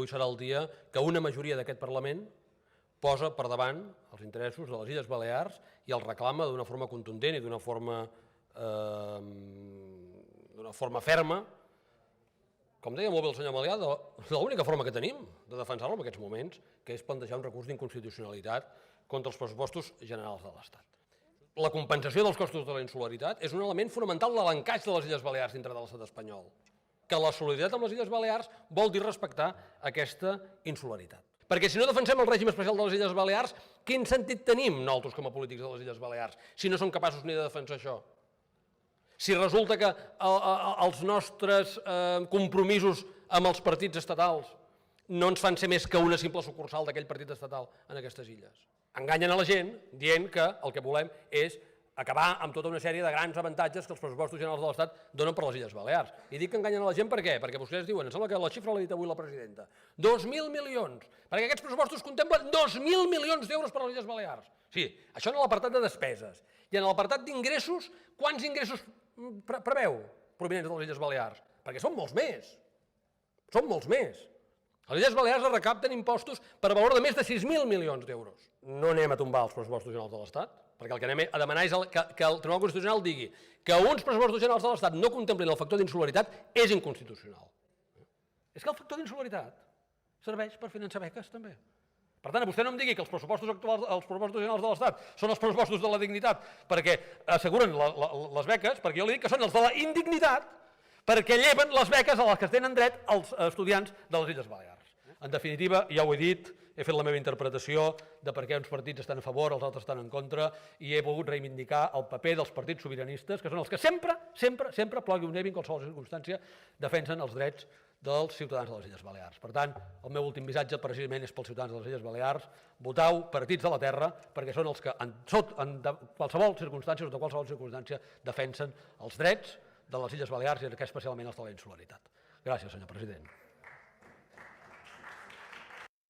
avui serà el dia que una majoria d'aquest Parlament posa per davant els interessos de les Illes Balears i els reclama d'una forma contundent i d'una forma ferma, com deia molt bé el senyor Malià, de l'única forma que tenim de defensar-lo en aquests moments, que és plantejar un recurs d'inconstitucionalitat contra els pressupostos generals de l'Estat. La compensació dels costos de la insularitat és un element fonamental de l'encaix de les Illes Balears dintre de l'Estat espanyol, que la solidaritat amb les Illes Balears vol dir respectar aquesta insularitat. Perquè si no defensem el règim especial de les Illes Balears, quin sentit tenim nosaltres com a polítics de les Illes Balears si no som capaços ni de defensar això? Si resulta que els nostres compromisos amb els partits estatals no ens fan ser més que una simple sucursal d'aquell partit estatal en aquestes illes. Enganyen a la gent dient que el que volem és acabar amb tota una sèrie de grans avantatges que els pressupostos generals de l'Estat donen per a les Illes Balears. I dic que enganyen a la gent per què? Perquè vostès diuen, em sembla que la xifra l'ha dit avui la presidenta, 2.000 milions, perquè aquests pressupostos contemplen 2.000 milions d'euros per a les Illes Balears. Sí, això en l'apartat de despeses. I en l'apartat d'ingressos, quants ingressos preveu provinents de les Illes Balears? Perquè són molts més. Són molts més. Les Illes Balears recapten impostos per valor de més de 6.000 milions d'euros. No anem a tombar els pressupostos generals de l'Estat, perquè el que anem a demanar és que el Tribunal Constitucional digui que uns pressupostos generals de l'Estat no contemplin el factor d'insularitat és inconstitucional. És que el factor d'insularitat serveix per finançar beques, també. Per tant, vostè no em digui que els pressupostos actuals, els pressupostos generals de l'Estat són els pressupostos de la dignitat perquè asseguren les beques, perquè jo li dic que són els de la indignitat perquè lleven les beques a les que tenen dret els estudiants de les Illes Balears. En definitiva, ja ho he dit, he fet la meva interpretació de per què uns partits estan a favor, els altres estan en contra, i he volgut reivindicar el paper dels partits sobiranistes, que són els que sempre, plogui o nevi, en qualsevol circumstància, defensen els drets dels ciutadans de les Illes Balears. Per tant, el meu últim missatge precisament és pels ciutadans de les Illes Balears: voteu partits de la terra, perquè són els que en qualsevol circumstància defensen els drets de les Illes Balears i especialment els de la insularitat. Gràcies, senyor president.